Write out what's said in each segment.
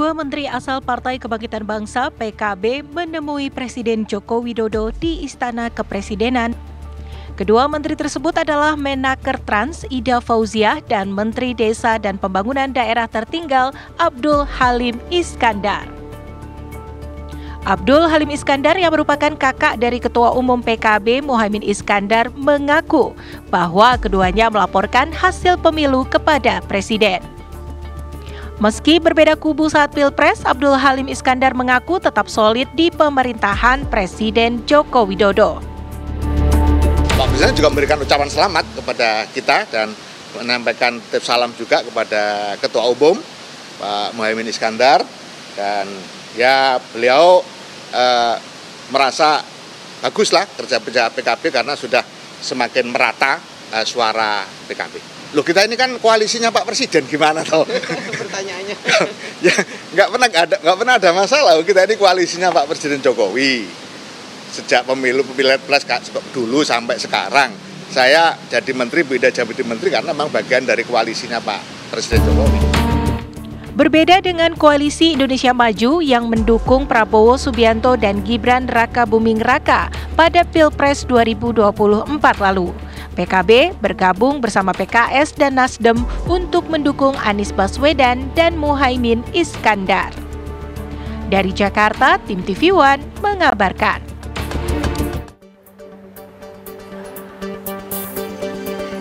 Dua menteri asal Partai Kebangkitan Bangsa (PKB) menemui Presiden Joko Widodo di Istana Kepresidenan. Kedua menteri tersebut adalah Menaker Trans Ida Fauziah dan Menteri Desa dan Pembangunan Daerah Tertinggal Abdul Halim Iskandar. Abdul Halim Iskandar yang merupakan kakak dari Ketua Umum PKB Muhaimin Iskandar mengaku bahwa keduanya melaporkan hasil pemilu kepada Presiden. Meski berbeda kubu saat Pilpres, Abdul Halim Iskandar mengaku tetap solid di pemerintahan Presiden Joko Widodo. Pak Presiden juga memberikan ucapan selamat kepada kita dan menyampaikan titip salam juga kepada Ketua Umum Pak Muhaimin Iskandar, dan ya beliau merasa baguslah kerja PKB karena sudah semakin merata suara PKB. Loh, kita ini kan koalisinya Pak Presiden, gimana toh? Pertanyaannya. Ya nggak pernah ada masalah. Kita ini koalisinya Pak Presiden Jokowi. Sejak pemilihan plus dulu sampai sekarang, saya jadi menteri, beda jadi menteri karena memang bagian dari koalisinya Pak Presiden Jokowi. Berbeda dengan koalisi Indonesia Maju yang mendukung Prabowo Subianto dan Gibran Rakabuming Raka pada Pilpres 2024 lalu. PKB bergabung bersama PKS dan Nasdem untuk mendukung Anies Baswedan dan Muhaimin Iskandar. Dari Jakarta, tim TV One mengabarkan.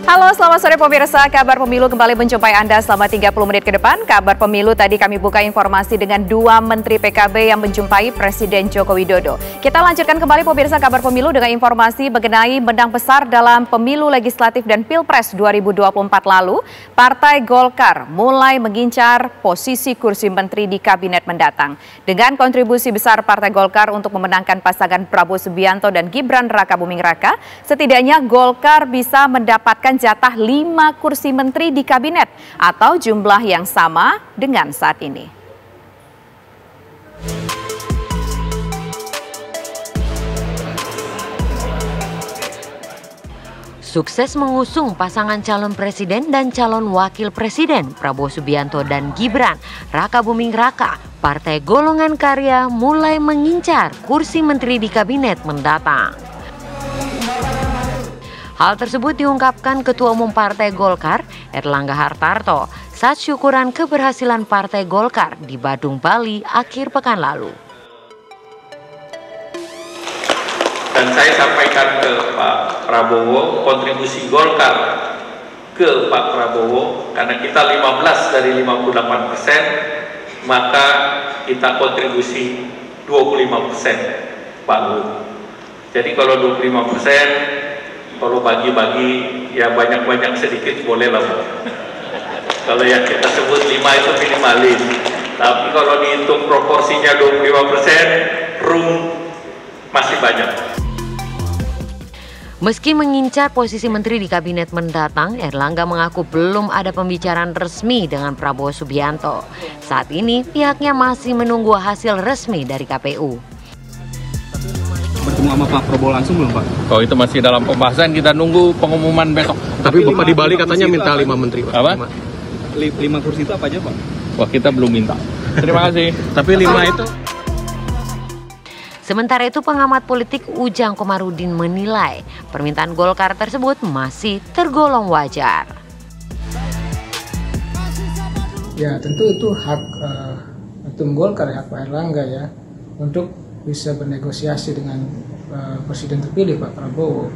Halo, selamat sore pemirsa. Kabar Pemilu kembali menjumpai Anda selama 30 menit ke depan. Kabar Pemilu tadi kami buka informasi dengan dua menteri PKB yang menjumpai Presiden Joko Widodo. Kita lanjutkan kembali pemirsa Kabar Pemilu dengan informasi mengenai menang besar dalam Pemilu Legislatif dan Pilpres 2024 lalu. Partai Golkar mulai mengincar posisi kursi menteri di kabinet mendatang. Dengan kontribusi besar Partai Golkar untuk memenangkan pasangan Prabowo Subianto dan Gibran Rakabuming Raka, setidaknya Golkar bisa mendapatkan jatah 5 kursi menteri di kabinet atau jumlah yang sama dengan saat ini. Sukses mengusung pasangan calon presiden dan calon wakil presiden Prabowo Subianto dan Gibran Rakabuming Raka, Partai Golongan Karya mulai mengincar kursi menteri di kabinet mendatang. Hal tersebut diungkapkan Ketua Umum Partai Golkar, Erlangga Hartarto, saat syukuran keberhasilan Partai Golkar di Badung, Bali akhir pekan lalu. Dan saya sampaikan ke Pak Prabowo, kontribusi Golkar ke Pak Prabowo, karena kita 15 dari 58%, maka kita kontribusi 25%, Pak Luhut. Jadi kalau 25%, kalau bagi-bagi ya banyak-banyak sedikit boleh lah. Kalau yang kita sebut 5 itu minimalis. Tapi kalau dihitung proporsinya 25%, room masih banyak. Meski mengincar posisi menteri di kabinet mendatang, Erlangga mengaku belum ada pembicaraan resmi dengan Prabowo Subianto. Saat ini pihaknya masih menunggu hasil resmi dari KPU. Bertemu sama Pak Prabowo langsung belum, Pak? Oh, itu masih dalam pembahasan, kita nunggu pengumuman besok. Tapi Bapak di Bali katanya minta 5 menteri, Pak. Apa? 5 kursi itu apa aja, Pak? Wah, kita belum minta. Terima kasih. Tapi 5 itu... Sementara itu pengamat politik Ujang Komarudin menilai permintaan Golkar tersebut masih tergolong wajar. Ya tentu itu hak Ketum Golkar ya, Pak Erlangga ya, untuk bisa bernegosiasi dengan Presiden terpilih Pak Prabowo.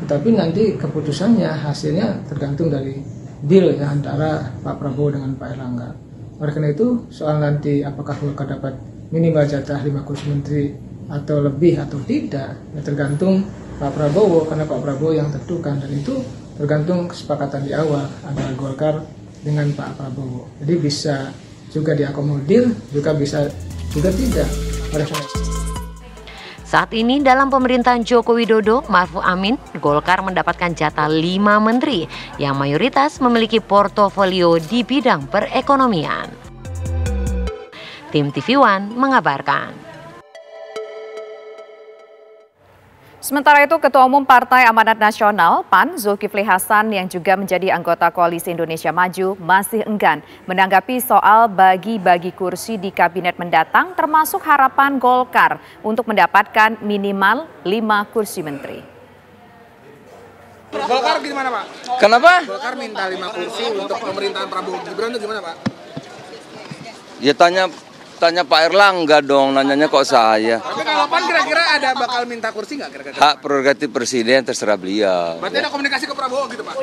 Tetapi nanti keputusannya, hasilnya tergantung dari deal ya antara Pak Prabowo dengan Pak Erlangga. Oleh karena itu soal nanti apakah Golkar dapat minimal jatah 5 kursi menteri atau lebih atau tidak, ya tergantung Pak Prabowo, karena Pak Prabowo yang tentukan, dan itu tergantung kesepakatan di awal antara Golkar dengan Pak Prabowo. Jadi bisa juga diakomodir, juga bisa juga tidak. Saat ini dalam pemerintahan Joko Widodo, Ma'ruf Amin, Golkar mendapatkan jatah 5 menteri yang mayoritas memiliki portofolio di bidang perekonomian. Tim TV One mengabarkan. Sementara itu, Ketua Umum Partai Amanat Nasional (PAN) Zulkifli Hasan yang juga menjadi anggota Koalisi Indonesia Maju masih enggan menanggapi soal bagi-bagi kursi di kabinet mendatang, termasuk harapan Golkar untuk mendapatkan minimal 5 kursi menteri. Golkar gimana, Pak? Kenapa? Golkar minta 5 kursi untuk pemerintahan Prabowo Gibran itu gimana, Pak? Ya tanya Pak Erlangga dong, nanyanya kok saya. Tapi kalau PAN kira-kira ada bakal minta kursi nggak kira-kira? Hak prerogatif presiden terserah beliau. Berarti ada komunikasi ke Prabowo gitu, Pak?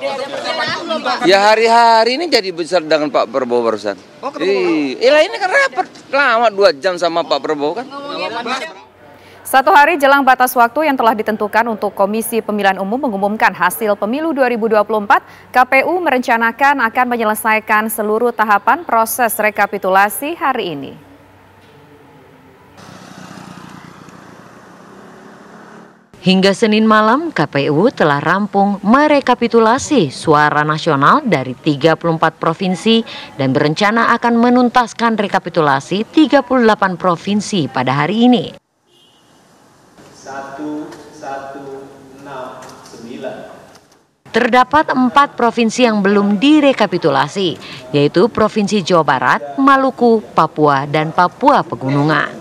Ya hari-hari ini jadi besar dengan Pak Prabowo barusan. Oh, ketemu. Ini kan rapat lama 2 jam sama Pak Prabowo kan. 1 hari jelang batas waktu yang telah ditentukan untuk Komisi Pemilihan Umum mengumumkan hasil pemilu 2024, KPU merencanakan akan menyelesaikan seluruh tahapan proses rekapitulasi hari ini. Hingga Senin malam, KPU telah rampung merekapitulasi suara nasional dari 34 provinsi dan berencana akan menuntaskan rekapitulasi 38 provinsi pada hari ini. 1169. Terdapat 4 provinsi yang belum direkapitulasi, yaitu Provinsi Jawa Barat, Maluku, Papua, dan Papua Pegunungan.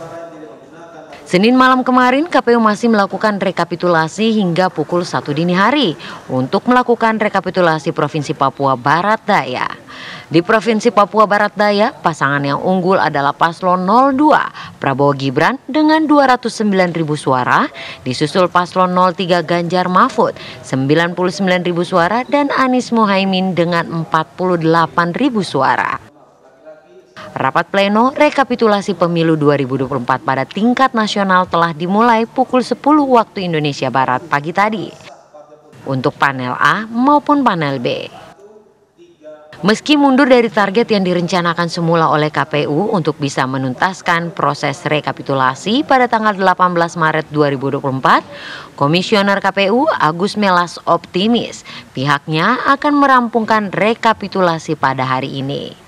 Senin malam kemarin, KPU masih melakukan rekapitulasi hingga pukul 1 dini hari untuk melakukan rekapitulasi Provinsi Papua Barat Daya. Di Provinsi Papua Barat Daya, pasangan yang unggul adalah Paslon 02, Prabowo Gibran dengan 209.000 suara, disusul Paslon 03 Ganjar Mahfud 99.000 suara dan Anies Mohaimin dengan 48.000 suara. Rapat pleno rekapitulasi pemilu 2024 pada tingkat nasional telah dimulai pukul 10 waktu Indonesia Barat pagi tadi untuk panel A maupun panel B. Meski mundur dari target yang direncanakan semula oleh KPU untuk bisa menuntaskan proses rekapitulasi pada tanggal 18 Maret 2024, Komisioner KPU Agus Melas optimis pihaknya akan merampungkan rekapitulasi pada hari ini.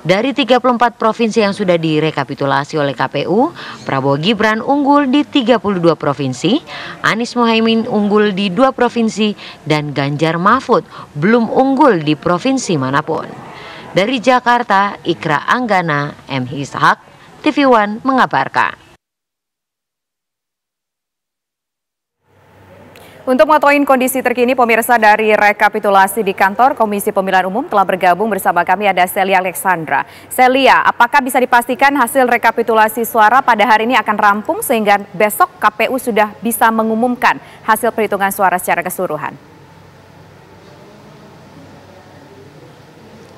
Dari 34 provinsi yang sudah direkapitulasi oleh KPU, Prabowo Gibran unggul di 32 provinsi, Anies Mohaimin unggul di 2 provinsi, dan Ganjar Mahfud belum unggul di provinsi manapun. Dari Jakarta, Ikra Anggana, M. Ishak, TV One mengabarkan. Untuk mengetahui kondisi terkini pemirsa dari rekapitulasi di kantor Komisi Pemilihan Umum telah bergabung bersama kami ada Celia Alexandra. Celia, apakah bisa dipastikan hasil rekapitulasi suara pada hari ini akan rampung sehingga besok KPU sudah bisa mengumumkan hasil perhitungan suara secara keseluruhan?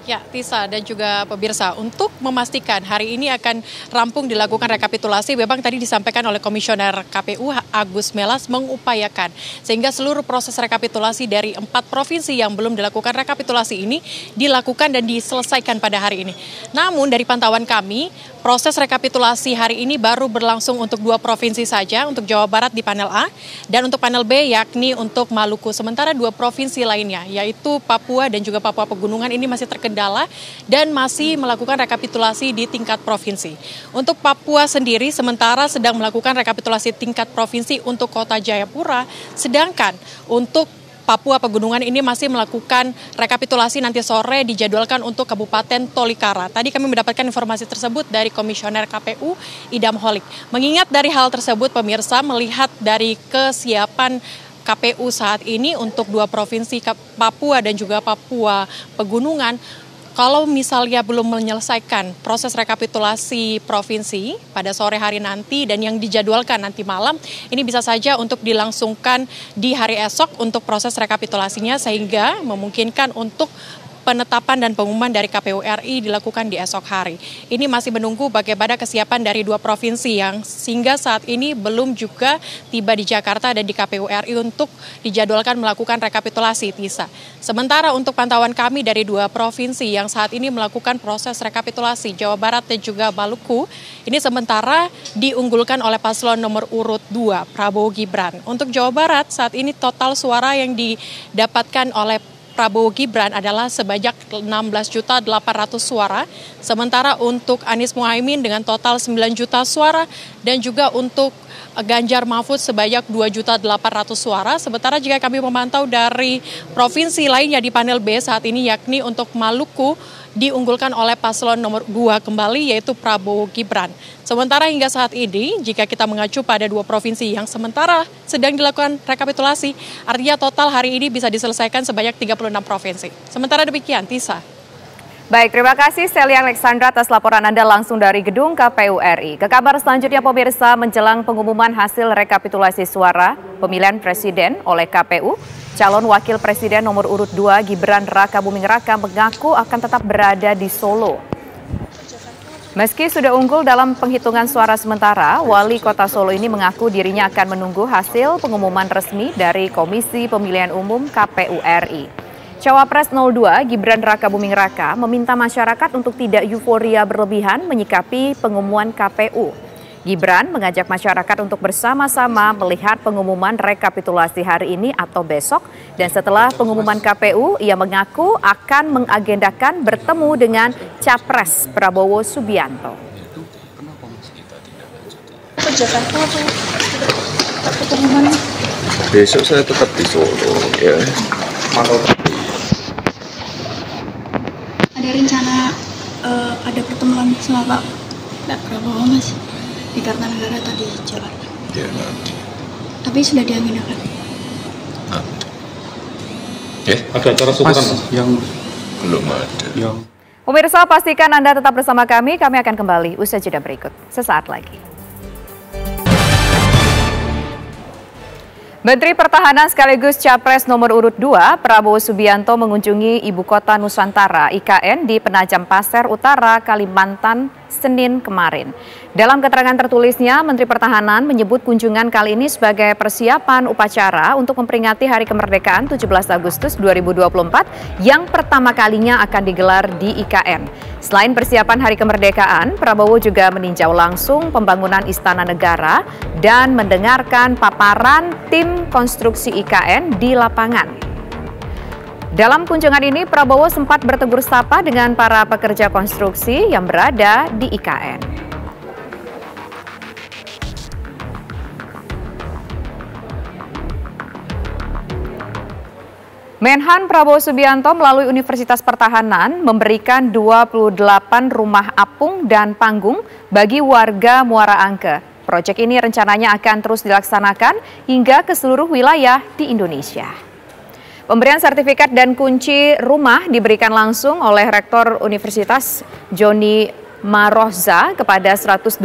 Ya, Tisa dan juga pemirsa, untuk memastikan hari ini akan rampung dilakukan rekapitulasi, memang tadi disampaikan oleh Komisioner KPU Agus Melas mengupayakan sehingga seluruh proses rekapitulasi dari 4 provinsi yang belum dilakukan rekapitulasi ini dilakukan dan diselesaikan pada hari ini. Namun dari pantauan kami, proses rekapitulasi hari ini baru berlangsung untuk 2 provinsi saja, untuk Jawa Barat di panel A dan untuk panel B yakni untuk Maluku. Sementara 2 provinsi lainnya yaitu Papua dan juga Papua Pegunungan ini masih terkendala dan masih melakukan rekapitulasi di tingkat provinsi. Untuk Papua sendiri sementara sedang melakukan rekapitulasi tingkat provinsi untuk Kota Jayapura, sedangkan untuk Papua Pegunungan ini masih melakukan rekapitulasi nanti sore dijadwalkan untuk Kabupaten Tolikara. Tadi kami mendapatkan informasi tersebut dari Komisioner KPU Idam Holik. Mengingat dari hal tersebut pemirsa, melihat dari kesiapan KPU saat ini untuk 2 provinsi Papua dan juga Papua Pegunungan, kalau misalnya belum menyelesaikan proses rekapitulasi provinsi pada sore hari nanti dan yang dijadwalkan nanti malam, ini bisa saja untuk dilangsungkan di hari esok untuk proses rekapitulasinya sehingga memungkinkan untuk penetapan dan pengumuman dari KPU RI dilakukan di esok hari. Ini masih menunggu bagaimana kesiapan dari 2 provinsi yang sehingga saat ini belum juga tiba di Jakarta dan di KPU RI untuk dijadwalkan melakukan rekapitulasi, Tisa. Sementara untuk pantauan kami dari 2 provinsi yang saat ini melakukan proses rekapitulasi, Jawa Barat dan juga Maluku, ini sementara diunggulkan oleh paslon nomor urut 2, Prabowo Gibran. Untuk Jawa Barat saat ini total suara yang didapatkan oleh Prabowo Gibran adalah sebanyak 16.800.000 suara, sementara untuk Anies Mohaimin dengan total 9 juta suara, dan juga untuk Ganjar Mahfud sebanyak 2.800.000 suara. Sementara jika kami memantau dari provinsi lainnya di panel B saat ini, yakni untuk Maluku diunggulkan oleh paslon nomor 2 kembali, yaitu Prabowo Gibran. Sementara hingga saat ini, jika kita mengacu pada 2 provinsi yang sementara sedang dilakukan rekapitulasi, artinya total hari ini bisa diselesaikan sebanyak 36 provinsi. Sementara demikian, Tisa. Baik, terima kasih Celia Alexandra atas laporan Anda langsung dari gedung KPU RI. Ke kabar selanjutnya, pemirsa, menjelang pengumuman hasil rekapitulasi suara pemilihan presiden oleh KPU, calon wakil presiden nomor urut 2 Gibran Raka Buming Raka mengaku akan tetap berada di Solo. Meski sudah unggul dalam penghitungan suara sementara, Wali Kota Solo ini mengaku dirinya akan menunggu hasil pengumuman resmi dari Komisi Pemilihan Umum KPU RI. Cawapres 02 Gibran Raka Buming Raka meminta masyarakat untuk tidak euforia berlebihan menyikapi pengumuman KPU. Gibran mengajak masyarakat untuk bersama-sama melihat pengumuman rekapitulasi hari ini atau besok, dan setelah pengumuman KPU, ia mengaku akan mengagendakan bertemu dengan Capres Prabowo Subianto. Besok saya tetap di Solo, ya. Ada rencana ada pertemuan sama Pak Prabowo, Mas, di Kartanegara tadi Jakarta. Ya. Tapi sudah diagendakan. Ada acara syukuran yang belum ada. Pemirsa, pastikan Anda tetap bersama kami. Kami akan kembali usai jeda berikut sesaat lagi. Menteri Pertahanan sekaligus Capres nomor urut 2 Prabowo Subianto mengunjungi Ibu Kota Nusantara IKN di Penajam Pasir Utara, Kalimantan, Senin kemarin. Dalam keterangan tertulisnya, Menteri Pertahanan menyebut kunjungan kali ini sebagai persiapan upacara untuk memperingati Hari Kemerdekaan 17 Agustus 2024 yang pertama kalinya akan digelar di IKN. Selain persiapan Hari Kemerdekaan, Prabowo juga meninjau langsung pembangunan Istana Negara dan mendengarkan paparan tim konstruksi IKN di lapangan. Dalam kunjungan ini, Prabowo sempat bertegur sapa dengan para pekerja konstruksi yang berada di IKN. Menhan Prabowo Subianto melalui Universitas Pertahanan memberikan 28 rumah apung dan panggung bagi warga Muara Angke. Proyek ini rencananya akan terus dilaksanakan hingga ke seluruh wilayah di Indonesia. Pemberian sertifikat dan kunci rumah diberikan langsung oleh Rektor Universitas Joni Maroza kepada 128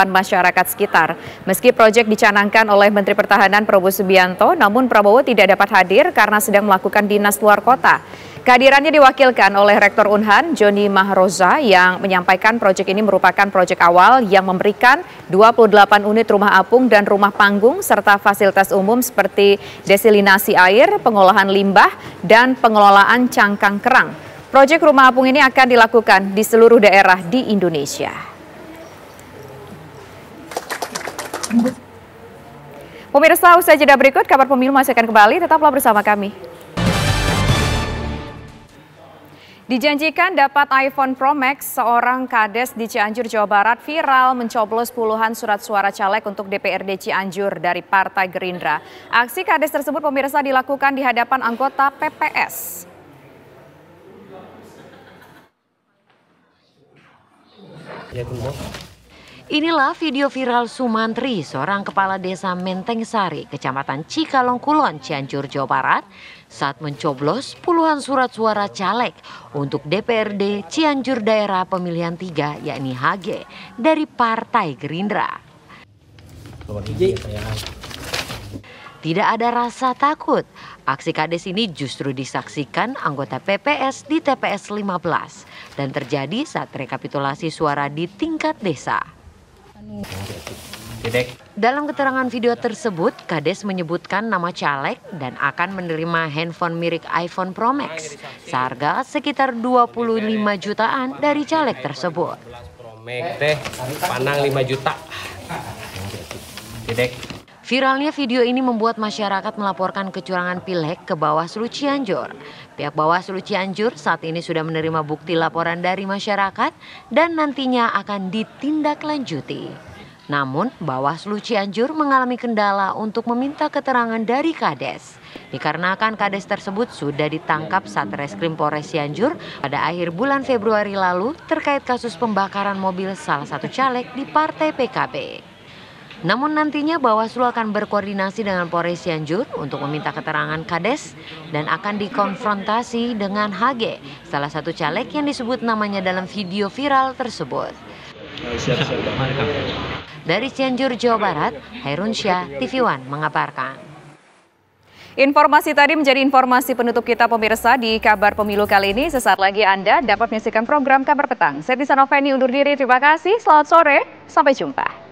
masyarakat sekitar. Meski proyek dicanangkan oleh Menteri Pertahanan Prabowo Subianto, namun Prabowo tidak dapat hadir karena sedang melakukan dinas luar kota. Kehadirannya diwakilkan oleh Rektor Unhan, Joni Maroza, yang menyampaikan proyek ini merupakan proyek awal yang memberikan 28 unit rumah apung dan rumah panggung serta fasilitas umum seperti desalinasi air, pengolahan limbah, dan pengelolaan cangkang kerang. Proyek rumah apung ini akan dilakukan di seluruh daerah di Indonesia. Pemirsa, usai jeda berikut, kabar pemilu masih akan kembali. Tetaplah bersama kami. Dijanjikan dapat iPhone Pro Max, seorang kades di Cianjur, Jawa Barat viral mencoblos puluhan surat suara caleg untuk DPRD Cianjur dari Partai Gerindra. Aksi kades tersebut, pemirsa, dilakukan di hadapan anggota PPS. Inilah video viral Sumantri, seorang kepala desa Menteng Sari, Kecamatan Cikalong Kulon, Cianjur, Jawa Barat, saat mencoblos puluhan surat suara caleg untuk DPRD Cianjur Daerah Pemilihan 3, yakni HG, dari Partai Gerindra. Tidak ada rasa takut. Aksi kades ini justru disaksikan anggota PPS di TPS 15 dan terjadi saat rekapitulasi suara di tingkat desa. Dalam keterangan video tersebut, kades menyebutkan nama caleg dan akan menerima handphone mirip iPhone Pro Max seharga sekitar 25 jutaan dari caleg tersebut. Pro Max teh panang 5 juta. Viralnya video ini membuat masyarakat melaporkan kecurangan pileg ke Bawaslu Cianjur. Pihak Bawaslu Cianjur saat ini sudah menerima bukti laporan dari masyarakat dan nantinya akan ditindaklanjuti. Namun, Bawaslu Cianjur mengalami kendala untuk meminta keterangan dari Kades. Dikarenakan Kades tersebut sudah ditangkap Satreskrim Polres Cianjur pada akhir bulan Februari lalu terkait kasus pembakaran mobil salah satu caleg di Partai PKB. Namun nantinya Bawaslu akan berkoordinasi dengan Polres Cianjur untuk meminta keterangan Kades dan akan dikonfrontasi dengan HG, salah satu caleg yang disebut namanya dalam video viral tersebut. Dari Cianjur, Jawa Barat, Hairun Syah, TV One mengabarkan. Informasi tadi menjadi informasi penutup kita pemirsa di Kabar Pemilu kali ini. Sesaat lagi Anda dapat menyaksikan program Kabar Petang. Saya Tisa Noveni undur diri, terima kasih, selamat sore, sampai jumpa.